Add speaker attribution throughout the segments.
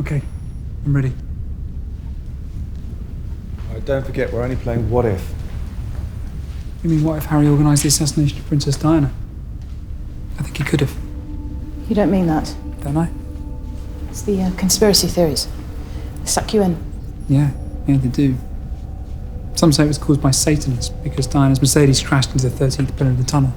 Speaker 1: Okay, I'm ready.
Speaker 2: Don't forget, we're only playing what if.
Speaker 1: You mean what if Harry organised the assassination of Princess Diana? I think he could have.
Speaker 3: You don't mean that.
Speaker 1: Don't I?
Speaker 3: It's the conspiracy theories. They suck you in.
Speaker 1: Yeah, they do. Some say it was caused by Satanists because Diana's Mercedes crashed into the 13th pillar of the tunnel.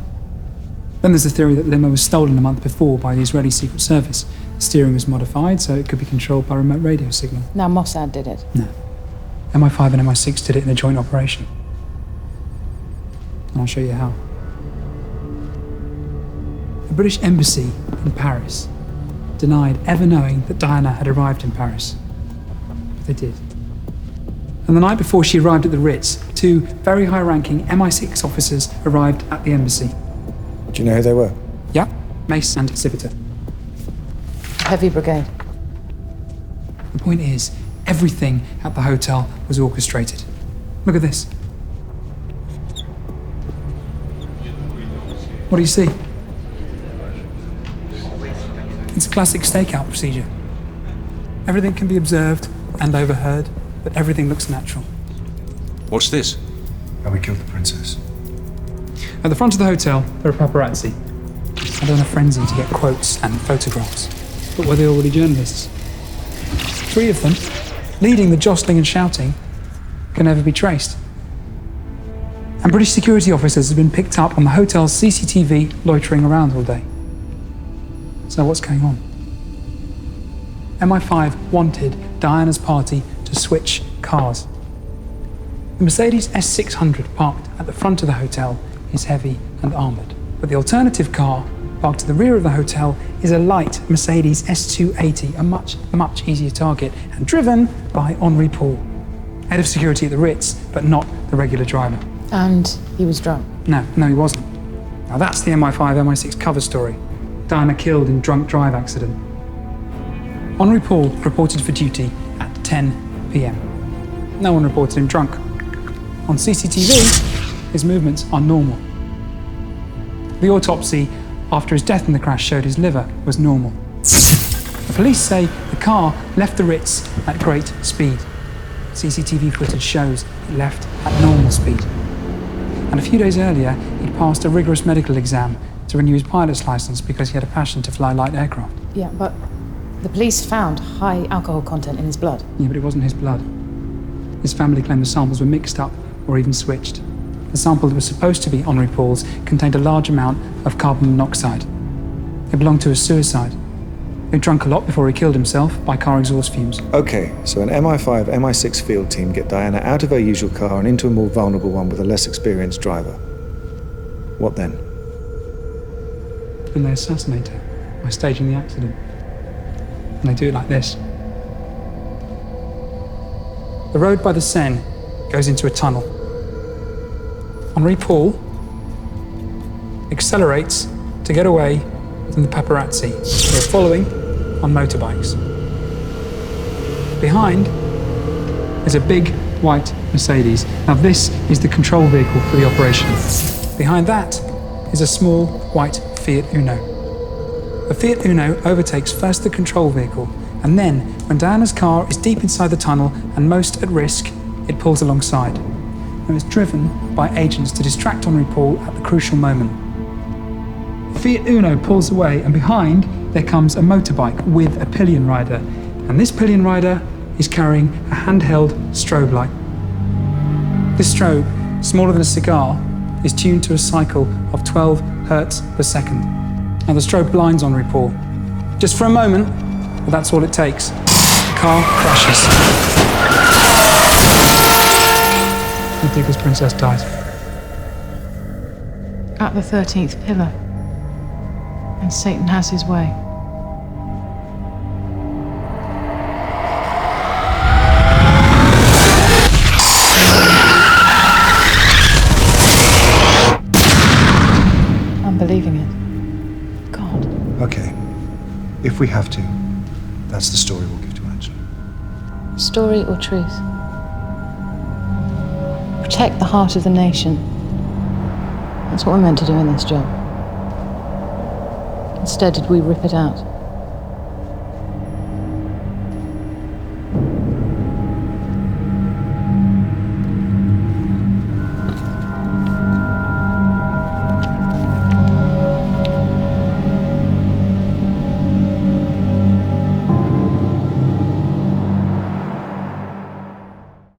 Speaker 1: Then there's the theory that the limo was stolen a month before by the Israeli Secret Service. The steering was modified so it could be controlled by a remote radio signal.
Speaker 3: Now Mossad did it.
Speaker 1: No. MI5 and MI6 did it in a joint operation. And I'll show you how. The British Embassy in Paris denied ever knowing that Diana had arrived in Paris. But they did. And the night before she arrived at the Ritz, two very high-ranking MI6 officers arrived at the embassy.
Speaker 2: Do you know who they were?
Speaker 1: Yeah, Mace and Civita.
Speaker 3: Heavy brigade.
Speaker 1: The point is, everything at the hotel was orchestrated. Look at this. What do you see? It's a classic stakeout procedure. Everything can be observed and overheard, but everything looks natural.
Speaker 4: What's this?
Speaker 2: How we killed the princess.
Speaker 1: At the front of the hotel, there are paparazzi. They're in a frenzy to get quotes and photographs. But were they already journalists? 3 of them, leading the jostling and shouting, can never be traced. And British security officers have been picked up on the hotel's CCTV loitering around all day. So what's going on? MI5 wanted Diana's party to switch cars. The Mercedes S600 parked at the front of the hotel is heavy and armoured, but the alternative car parked to the rear of the hotel is a light Mercedes S280, a much easier target, and driven by Henri Paul, head of security at the Ritz, but not the regular driver.
Speaker 3: And he was drunk.
Speaker 1: No, he wasn't. Now that's the MI5, MI6 cover story. Diana killed in drunk drive accident. Henri Paul reported for duty at 10 p.m. No one reported him drunk. On CCTV, his movements are normal. The autopsy after his death in the crash showed his liver was normal. The police say the car left the Ritz at great speed. CCTV footage shows it left at normal speed. And a few days earlier, he'd passed a rigorous medical exam to renew his pilot's license because he had a passion to fly light aircraft.
Speaker 3: Yeah, but the police found high alcohol content in his blood.
Speaker 1: Yeah, but it wasn't his blood. His family claimed the samples were mixed up or even switched. The sample that was supposed to be Henri Paul's contained a large amount of carbon monoxide. It belonged to a suicide. He'd drunk a lot before he killed himself by car exhaust fumes.
Speaker 2: Okay, so an MI5, MI6 field team get Diana out of her usual car and into a more vulnerable one with a less experienced driver. What then?
Speaker 1: And they assassinate her by staging the accident. And they do it like this. The road by the Seine goes into a tunnel. Henri Paul accelerates to get away from the paparazzi who are following on motorbikes. Behind is a big white Mercedes. Now this is the control vehicle for the operation. Behind that is a small white Fiat Uno. The Fiat Uno overtakes first the control vehicle, and then, when Diana's car is deep inside the tunnel and most at risk, it pulls alongside. And it's driven by agents to distract Henri Paul at the crucial moment. The Fiat Uno pulls away, and behind there comes a motorbike with a pillion rider. And this pillion rider is carrying a handheld strobe light. This strobe, smaller than a cigar, is tuned to a cycle of 12 hertz per second. Now the strobe blinds Henri Paul. Just for a moment, but that's all it takes. The car crashes. The Digger's princess dies.
Speaker 3: At the 13th pillar. And Satan has his way. I'm believing it. God.
Speaker 2: Okay. If we have to, that's the story we'll give to Angela.
Speaker 3: Story or truth? Protect the heart of the nation. That's what we're meant to do in this job. Instead, did we rip it out?